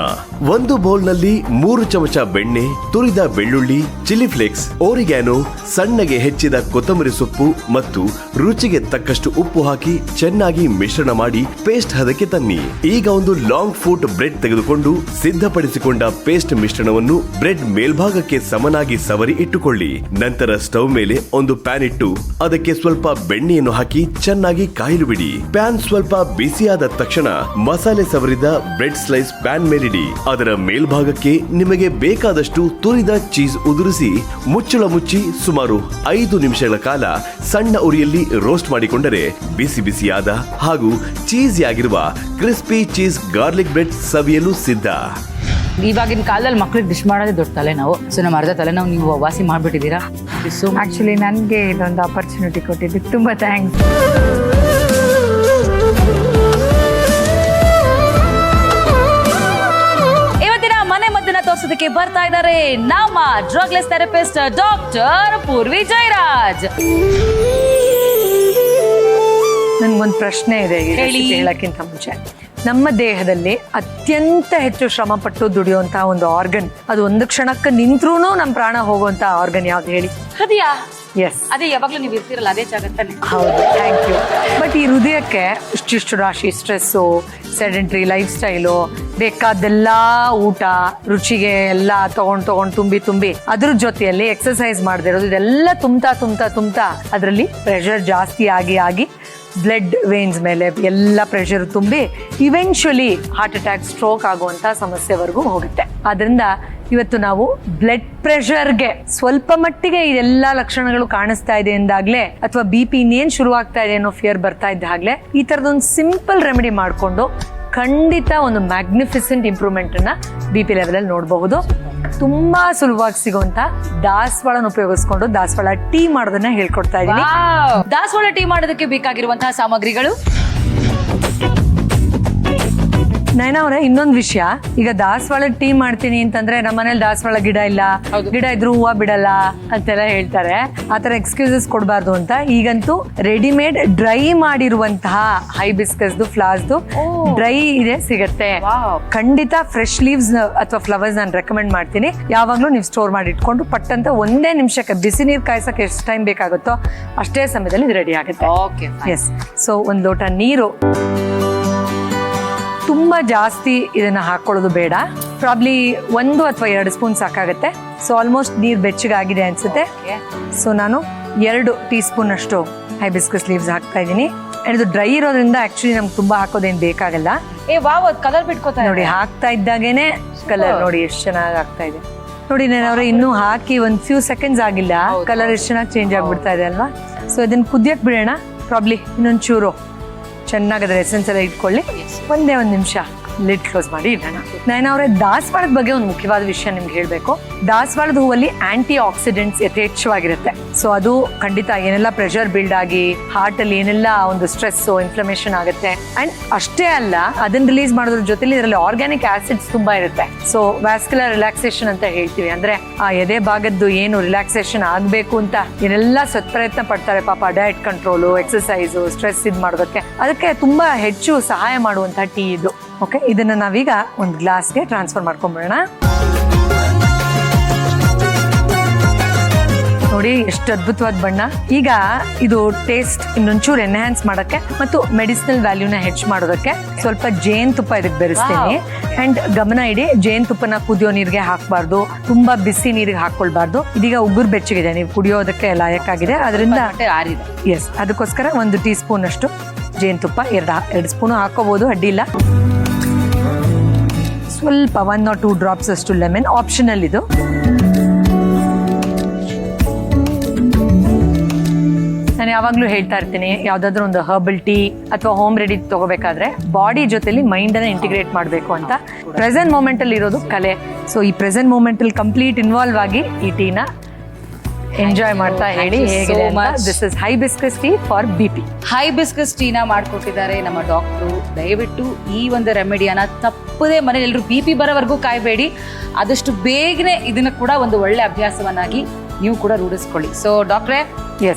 ಒಂದು ಬೌಲ್ನಲ್ಲಿ 3 ಚಮಚ ಬೆಣ್ಣೆ, ತುರಿದ ಬೆಳ್ಳುಳ್ಳಿ, ಚಿಲ್ಲಿ ಫ್ಲೇಕ್ಸ್, ಓರಿಗ್ಯಾನೋ, ಸಣ್ಣಗೆ ಹೆಚ್ಚಿದ ಕೊತ್ತಂಬರಿ ಸೊಪ್ಪು ಮತ್ತು ರುಚಿಗೆ ತಕ್ಕಷ್ಟು ಉಪ್ಪು ಹಾಕಿ ಚೆನ್ನಾಗಿ ಮಿಶ್ರಣ ಮಾಡಿ ಪೇಸ್ಟ್ ಹದಕ್ಕೆ ತನ್ನಿ. ಈಗ ಒಂದು ಲಾಂಗ್ ಫುಟ್ ಬ್ರೆಡ್ ತೆಗೆದುಕೊಂಡು ಸಿದ್ಧಪಡಿಸಿಕೊಂಡ ಪೇಸ್ಟ್ ಮಿಶ್ರಣವನ್ನು ಬ್ರೆಡ್ ಮೇಲ್ಭಾಗಕ್ಕೆ ಸಮನಾಗಿ ಸವರಿ ಇಟ್ಟುಕೊಳ್ಳಿ. ನಂತರ ಸ್ಟವ್ ಮೇಲೆ ಒಂದು ಪ್ಯಾನ್ ಇಟ್ಟು ಅದಕ್ಕೆ ಸ್ವಲ್ಪ ಬೆಣ್ಣೆಯನ್ನು ಹಾಕಿ ಚೆನ್ನಾಗಿ ಕಾಯಲು ಬಿಡಿ. ಪ್ಯಾನ್ ಸ್ವಲ್ಪ ಬಿಸಿಯಾದ ತಕ್ಷಣ ಮಸಾಲೆ ಸವರಿದ ಬ್ರೆಡ್ ಸ್ಲೈಸ್ ಪ್ಯಾನ್ ಮೇಲಿಡಿ. ಅದರ ಮೇಲ್ಭಾಗಕ್ಕೆ ನಿಮಗೆ ಬೇಕಾದಷ್ಟು ತುರಿದ ಚೀಸ್ ಉದುರಿಸಿ ಮುಚ್ಚಳ ಮುಚ್ಚಿ ಸುಮಾರು 5 ನಿಮಿಷಗಳ ಕಾಲ ಸಣ್ಣ ಉರಿಯಲ್ಲಿ ರೋಸ್ಟ್ ಮಾಡಿಕೊಂಡರೆ ಬಿಸಿ ಬಿಸಿಯಾದ ಹಾಗೂ ಚೀಸಿಯಾಗಿರುವ ಕ್ರಿಸ್ಪಿ ಚೀಸ್ ಗಾರ್ಲಿಕ್ ಬ್ರೆಡ್ ಸವಿಯಲು ಸಿದ್ಧ. ಇವಾಗಿನ ಕಾಲದಲ್ಲಿ ಮಕ್ಳಿಗೆ ಡಿಶ್ ಮಾಡೋದೇ ದೊಡ್ಡ ತಲೆನೋವು. ಸೊ ನಮ್ಮ ಅರ್ಧ ತಲೆನೋವು ನೀವು ವಾಸಿ ಮಾಡ್ಬಿಟ್ಟಿದ್ದೀರಾ. ಸೊ ಆಕ್ಚುಲಿ ನನಗೆ ಇದೊಂದು ಆಪರ್ಚುನಿಟಿ ಕೊಟ್ಟಿದ್ದಕ್ಕೆ ತುಂಬ ಥ್ಯಾಂಕ್ಸ್. ತೋರಿಸೋದಕ್ಕೆ ಬರ್ತಾ ಇದ್ದಾರೆ ನಮ್ಮ drugless therapist doctor Poorvi Jayaraj. ನನ್ಗೊಂದು ಪ್ರಶ್ನೆ ಇದೆ ಹೇಳಕ್ಕಿಂತ ಮುಂಚೆ. ನಮ್ಮ ದೇಹದಲ್ಲಿ ಅತ್ಯಂತ ಹೆಚ್ಚು ಶ್ರಮ ಪಟ್ಟು ದುಡಿಯುವಂತಹ ಒಂದು ಆರ್ಗನ್, ಅದು ಒಂದು ಕ್ಷಣಕ್ಕೆ ನಿಂತ್ರೂ ನಮ್ಮ ಪ್ರಾಣ ಹೋಗುವಂತ ಆರ್ಗನ್ ಯಾವ್ದು ಹೇಳಿ? ಹೃದಯ. ಎಸ್, ಅದೇ ಯಾವಾಗ್ಲೂ ನೀವು ಇರ್ತೀರಲ್ಲ ಅದೇ ಜಾಗತ್ತಲ್ಲಿ. ಹೌದು, ಥ್ಯಾಂಕ್ ಯು. ಬಟ್ ಈ ಹೃದಯಕ್ಕೆ ಇಷ್ಟಿಷ್ಟು ರಾಶಿ ಸ್ಟ್ರೆಸ್ಸು, ಸೆಡೆಂಟ್ರಿ ಲೈಫ್ ಸ್ಟೈಲು, ಬೇಕಾದೆಲ್ಲ ಊಟ, ರುಚಿಗೆ ಎಲ್ಲ ತಗೊಂಡು ತುಂಬಿ ಅದ್ರ ಜೊತೆಯಲ್ಲಿ ಎಕ್ಸರ್ಸೈಸ್ ಮಾಡದೇ ಇರೋದು, ಇದೆಲ್ಲ ತುಂಬ್ತಾ ಅದರಲ್ಲಿ ಪ್ರೆಷರ್ ಜಾಸ್ತಿ ಆಗಿ ಬ್ಲಡ್ ವೇನ್ಸ್ ಮೇಲೆ ಎಲ್ಲ ಪ್ರೆಷರ್ ತುಂಬಿ ಇವೆನ್ಚುಲಿ ಹಾರ್ಟ್ ಅಟ್ಯಾಕ್, ಸ್ಟ್ರೋಕ್ ಆಗುವಂತ ಸಮಸ್ಯೆವರೆಗೂ ಹೋಗುತ್ತೆ. ಆದ್ರಿಂದ ಇವತ್ತು ನಾವು ಬ್ಲಡ್ ಪ್ರೆಷರ್ಗೆ ಸ್ವಲ್ಪ ಮಟ್ಟಿಗೆ ಇದೆಲ್ಲ ಲಕ್ಷಣಗಳು ಕಾಣಿಸ್ತಾ ಇದೆ ಎಂದಾಗ್ಲೇ, ಅಥವಾ BP ಇನ್ನೇನ್ ಶುರು ಆಗ್ತಾ ಇದೆ ಅನ್ನೋ ಫಿಯರ್ ಬರ್ತಾ ಇದ್ದಾಗ್ಲೇ ಈ ತರದೊಂದು ಸಿಂಪಲ್ ರೆಮಿಡಿ ಮಾಡ್ಕೊಂಡು ಖಂಡಿತ ಒಂದು ಮ್ಯಾಗ್ನಿಫಿಸೆಂಟ್ ಇಂಪ್ರೂವ್ಮೆಂಟ್ ಅನ್ನ BP ಲೆವೆಲ್ ಅಲ್ಲಿ ನೋಡಬಹುದು. ತುಂಬಾ ಸುಲಭವಾಗಿ ಸಿಗುವಂತ ದಾಸವಾಳನ ಉಪಯೋಗಿಸ್ಕೊಂಡು ದಾಸವಾಳ ಟೀ ಮಾಡೋದನ್ನ ಹೇಳ್ಕೊಡ್ತಾ ಇದ್ದೀನಿ. ದಾಸವಾಳ ಟೀ ಮಾಡೋದಕ್ಕೆ ಬೇಕಾಗಿರುವಂತಹ ಸಾಮಗ್ರಿಗಳು. ನಯನ ಅವರೇ, ಇನ್ನೊಂದು ವಿಷಯ, ಈಗ ದಾಸವಾಳ ಟೀ ಮಾಡ್ತೀನಿ ಅಂತಂದ್ರೆ ನಮ್ಮ ಮನೇಲಿ ದಾಸವಾಳ ಗಿಡ ಇಲ್ಲ, ಗಿಡ ಇದ್ರು ಹೂವ ಬಿಡಲ್ಲ ಅಂತೆಲ್ಲ ಹೇಳ್ತಾರೆ. ಆತರ ಎಕ್ಸ್ಕ್ಯೂಸಸ್ ಕೊಡಬಾರ್ದು ಅಂತ ಈಗಂತೂ ರೆಡಿಮೇಡ್ ಡ್ರೈ ಮಾಡಿರುವಂತಹ ಹೈಬಿಸ್ಕಸ್ ಫ್ಲವರ್ಸ್ ಡ್ರೈ ಇದೆ ಸಿಗತ್ತೆ. ಖಂಡಿತ ಫ್ರೆಶ್ ಲೀವ್ಸ್ ಅಥವಾ ಫ್ಲವರ್ಸ್ ನಾನು ರೆಕಮೆಂಡ್ ಮಾಡ್ತೀನಿ. ಯಾವಾಗ್ಲೂ ನೀವು ಸ್ಟೋರ್ ಮಾಡಿ ಇಟ್ಕೊಂಡು ಪಟ್ಟಂತ ಒಂದೇ ನಿಮಿಷಕ್ಕೆ ಬಿಸಿ ನೀರು ಕಾಯಿಸಕ್ಕೆ ಎಷ್ಟು ಟೈಮ್ ಬೇಕಾಗುತ್ತೋ ಅಷ್ಟೇ ಸಮಯದಲ್ಲಿ ಇದು ರೆಡಿ ಆಗುತ್ತೆ. ಎಸ್. ಸೊ ಒಂದು ಲೋಟ ನೀರು, ತುಂಬಾ ಜಾಸ್ತಿ ಇದನ್ನ ಹಾಕೊಳ್ಳೋದು ಬೇಡ, ಪ್ರಾಬ್ಲಿ 1 ಅಥವಾ 2 ಸ್ಪೂನ್ ಸಾಕಾಗುತ್ತೆ. ಸೊ ಆಲ್ಮೋಸ್ಟ್ ನೀರು ಬೆಚ್ಚಗಾಗಿದೆ ಅನ್ಸುತ್ತೆ. ಸೊ ನಾನು 2 ಟೀ ಸ್ಪೂನ್ ಅಷ್ಟು ಹೈಬಿಸ್ಕಸ್ ಲೀವ್ಸ್ ಹಾಕ್ತಾ ಇದ್ದೀನಿ. ಇದು ಡ್ರೈ ಇರೋದ್ರಿಂದ ಆಕ್ಚುಲಿ ನಮ್ಗೆ ತುಂಬಾ ಹಾಕೋದೇನು ಬೇಕಾಗಲ್ಲ. ಕಲರ್ ಬಿಟ್ಕೋತಾ ನೋಡಿ, ಹಾಕ್ತಾ ಇದ್ದಾಗೇನೆ ಕಲರ್ ನೋಡಿ ಎಷ್ಟು ಚೆನ್ನಾಗಿ ಆಗ್ತಾ ಇದೆ. ನೋಡಿ ನಾನವ್ರೆ, ಇನ್ನೂ ಹಾಕಿ ಒಂದು ಫ್ಯೂ ಸೆಕೆಂಡ್ಸ್ ಆಗಿಲ್ಲ, ಕಲರ್ ಎಷ್ಟು ಚೆನ್ನಾಗಿ ಚೇಂಜ್ ಆಗ್ಬಿಡ್ತಾ ಇದೆ ಅಲ್ವಾ. ಸೊ ಇದನ್ನ ಕುದಿಯಕ್ ಬಿಡೋಣ. ಪ್ರಾಬ್ಲಿ ಇನ್ನೊಂದು ಚೂರು ಚೆನ್ನಾಗದ್ರ ಎಸೆನ್ಸ್ ಎಲ್ಲ ಇಟ್ಕೊಳ್ಳಿ. ಒಂದೇ 1 ನಿಮಿಷ ಲಿಡ್ ಕ್ಲೋಸ್ ಮಾಡಿ ಇಡೋಣ. ನಯನವ್ರೆ, ದಾಸವಾಳದ ಬಗ್ಗೆ ಒಂದು ಮುಖ್ಯವಾದ ವಿಷಯ ನಿಮ್ಗೆ ಹೇಳ್ಬೇಕು. ದಾಸವಾಳದ ಹೂವಲ್ಲಿ ಆಂಟಿ ಆಕ್ಸಿಡೆಂಟ್ಸ್ ಯಥೇಚ್ಛವಾಗಿರುತ್ತೆ. ಸೊ ಅದು ಖಂಡಿತ ಏನೆಲ್ಲ ಪ್ರೆಷರ್ ಬಿಲ್ಡ್ ಆಗಿ ಹಾರ್ಟ್ ಅಲ್ಲಿ ಏನೆಲ್ಲ ಒಂದು ಸ್ಟ್ರೆಸ್ ಇನ್ಫ್ಲಮೇಷನ್ ಆಗುತ್ತೆ. ಅಂಡ್ ಅಷ್ಟೇ ಅಲ್ಲ, ಅದನ್ನ ರಿಲೀಸ್ ಮಾಡೋದ್ರ ಜೊತೆಲಿ ಇದರಲ್ಲಿ ಆರ್ಗ್ಯಾನಿಕ್ ಆಸಿಡ್ಸ್ ತುಂಬಾ ಇರುತ್ತೆ. ಸೊ ವ್ಯಾಸ್ಕ್ಯುಲರ್ ರಿಲ್ಯಾಕ್ಸೇಷನ್ ಅಂತ ಹೇಳ್ತೀವಿ. ಅಂದ್ರೆ ಆ ಎದೆ ಭಾಗದ್ದು ಏನು ರಿಲ್ಯಾಕ್ಸೇಷನ್ ಆಗ್ಬೇಕು ಅಂತ ಏನೆಲ್ಲ ಪ್ರಯತ್ನ ಪಡ್ತಾರೆ ಪಾಪ, ಡಯಟ್ ಕಂಟ್ರೋಲು, ಎಕ್ಸರ್ಸೈಸು, ಸ್ಟ್ರೆಸ್ ಇದು ಮಾಡೋದಕ್ಕೆ, ಅದಕ್ಕೆ ತುಂಬಾ ಹೆಚ್ಚು ಸಹಾಯ ಮಾಡುವಂತಹ ಟೀ ಇದು. ಓಕೆ, ಇದನ್ನ ನಾವೀಗ ಒಂದು ಗ್ಲಾಸ್ಗೆ ಟ್ರಾನ್ಸ್ಫರ್ ಮಾಡ್ಕೊಂಡ್ಬಿಡೋಣ. ನೋಡಿ ಎಷ್ಟು ಅದ್ಭುತವಾದ ಬಣ್ಣ. ಈಗ ಇದು ಟೇಸ್ಟ್ ಇನ್ನೊಂಚೂರು ಎನ್ಹ್ಯಾನ್ಸ್ ಮಾಡಕ್ಕೆ ಮತ್ತು ಮೆಡಿಸಿನಲ್ ವ್ಯಾಲ್ಯೂನ ಹೆಚ್ಚು ಮಾಡೋದಕ್ಕೆ ಸ್ವಲ್ಪ ಜೇನುತುಪ್ಪ ಇದಕ್ಕೆ ಬೆರೆಸ್ತೀನಿ. ಅಂಡ್ ಗಮನ ಇಡಿ, ಜೇನುತುಪ್ಪನ ಕುದಿಯೋ ನೀರಿಗೆ ಹಾಕಬಾರ್ದು, ತುಂಬಾ ಬಿಸಿ ನೀರಿಗೆ ಹಾಕೊಳ್ಬಾರ್ದು. ಇದೀಗ ಉಗುರು ಬೆಚ್ಚಗಿದೆ, ನೀವು ಕುಡಿಯೋದಕ್ಕೆ ಲಾಯಕ್ಕಾಗಿದೆ. ಅದರಿಂದ ಎಸ್, ಅದಕ್ಕೋಸ್ಕರ 1 ಟೀ ಸ್ಪೂನ್ ಅಷ್ಟು ಜೇನುತುಪ್ಪ, 2 ಸ್ಪೂನು ಹಾಕೋಬಹುದು, ಅಡ್ಡಿಲ್ಲ. ಸ್ವಲ್ಪ 1 or 2 ಡ್ರಾಪ್ಸ್ ಅಷ್ಟು ಲೆಮನ್, ಆಪ್ಷನಲ್ ಇದು. ನಾನು ಯಾವಾಗ್ಲೂ ಹೇಳ್ತಾ ಇರ್ತೀನಿ, ಯಾವ್ದಾದ್ರು ಒಂದು ಹರ್ಬಲ್ ಟೀ ಅಥವಾ ಹೋಮ್ ರೆಡಿ ತಗೋಬೇಕಾದ್ರೆ ಬಾಡಿ ಜೊತೆಲಿ ಮೈಂಡ್ ಅನ್ನ ಇಂಟಿಗ್ರೇಟ್ ಮಾಡಬೇಕು ಅಂತ. ಪ್ರೆಸೆಂಟ್ ಮೂಮೆಂಟ್ ಅಲ್ಲಿ ಇರೋದು ಕಲೆ. ಸೊ ಈ ಪ್ರೆಸೆಂಟ್ ಮೂಮೆಂಟ್ ಅಲ್ಲಿ ಕಂಪ್ಲೀಟ್ ಇನ್ವಾಲ್ವ್ ಆಗಿ ಈ ಟೀನ ಎಂಜಾಯ್ ಮಾಡ್ತಾ ಹೇಳಿ ಹೇಗಿದೆ. This is hibiscus tea for BP. Hibiscus ಟೀನ ಮಾಡ್ಕೊಟ್ಟಿದ್ದಾರೆ ನಮ್ಮ ಡಾಕ್ಟ್ರು. ದಯವಿಟ್ಟು ಈ ಒಂದು ರೆಮಿಡಿಯನ್ನ ತಪ್ಪದೇ ಮನೇಲಿ ಎಲ್ಲರೂ BP ಬರೋವರೆಗೂ ಕಾಯಬೇಡಿ. ಆದಷ್ಟು ಬೇಗನೆ ಇದನ್ನ ಕೂಡ ಒಂದು ಒಳ್ಳೆ ಅಭ್ಯಾಸವನ್ನಾಗಿ ನೀವು ಕೂಡ ರೂಢಿಸ್ಕೊಳ್ಳಿ. ಸೊ ಡಾಕ್ಟ್ರೇ,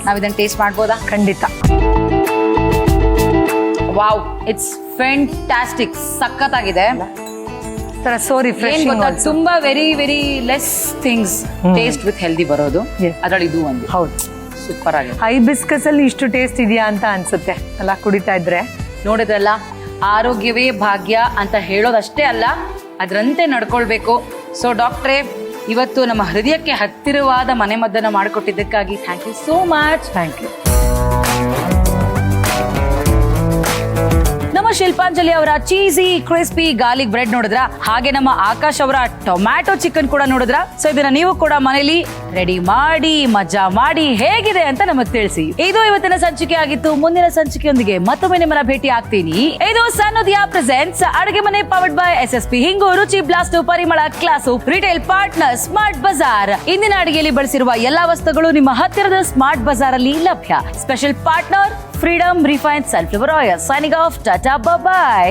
ನಾವ್ ಇದನ್ನ ಟೇಸ್ಟ್ ಮಾಡ್ಬೋದಾ? ಖಂಡಿತ. ವಾವ್, ಇಟ್ಸ್ ಫ್ಯಾಂಟಾಸ್ಟಿಕ್, ಸಖತ್ತಾಗಿದೆ. ತುಂಬಾ very very less things taste with healthy ಬರೋದು, ಅದ್ರಲ್ಲಿ ಇದು ಒಂದು. ಹೌದು, ಸೂಪರ್ ಆಗಿದೆ. ಹೈಬಿಸ್ಕಸ್ ಅಲ್ಲಿ ಇಷ್ಟು ಟೇಸ್ಟ್ ಇದೆಯಾ ಅಂತ ಅನ್ಸುತ್ತೆ ಅಲ್ಲ ಕುಡಿತಾ ಇದ್ರೆ. ನೋಡಿದ್ರಲ್ಲ, ಆರೋಗ್ಯವೇ ಭಾಗ್ಯ ಅಂತ ಹೇಳೋದಷ್ಟೇ ಅಲ್ಲ, ಅದರಂತೆ ನಡ್ಕೊಳ್ಬೇಕು. ಸೊ ಡಾಕ್ಟ್ರೇ, ಇವತ್ತು ನಮ್ಮ ಹೃದಯಕ್ಕೆ ಹತ್ತಿರವಾದ ಮನೆಮದ್ದನ್ನ ಮಾಡಿಕೊಟ್ಟಿದ್ದಕ್ಕಾಗಿ thank you so much. Thank you. ನಮ್ಮ ಶಿಲ್ಪಾಂಜಲಿ ಅವರ ಚೀಸಿ ಕ್ರಿಸ್ಪಿ ಗಾರ್ಲಿಕ್ ಬ್ರೆಡ್ ನೋಡಿದ್ರ, ಹಾಗೆ ನಮ್ಮ ಆಕಾಶ್ ಅವರ ಟೊಮ್ಯಾಟೊ ಚಿಕನ್ ಕೂಡ ನೋಡಿದ್ರ. ಸೊ ಇದನ್ನ ನೀವು ಕೂಡ ಮನೇಲಿ ರೆಡಿ ಮಾಡಿ ಮಜಾ ಮಾಡಿ ಹೇಗಿದೆ ಅಂತ ನಮಗ್ ತಿಳಿಸಿ. ಇದು ಇವತ್ತಿನ ಸಂಚಿಕೆ ಆಗಿತ್ತು. ಮುಂದಿನ ಸಂಚಿಕೆಯೊಂದಿಗೆ ಮತ್ತೊಮ್ಮೆ ನಿಮ್ಮನ್ನ ಭೇಟಿ ಆಗ್ತೀನಿ. ಇದು ಸನ್ನುದಿಯಾ ಪ್ರೆಸೆಂಟ್ಸ್ ಅಡುಗೆ ಮನೆ ಪವರ್ಡ್ ಬೈ SSP ಹಿಂಗು, ರುಚಿ ಬ್ಲಾಸ್ಟ್, ಪರಿಮಳ, class, retail partner smart Bazaar. ಇಂದಿನ ಅಡುಗೆಯಲ್ಲಿ ಬಳಸಿರುವ ಎಲ್ಲಾ ವಸ್ತುಗಳು ನಿಮ್ಮ ಹತ್ತಿರದ ಸ್ಮಾರ್ಟ್ ಬಜಾರ್ ಅಲ್ಲಿ ಲಭ್ಯ. Special partner freedom refined sunflower oil. Signing off, Tata, by.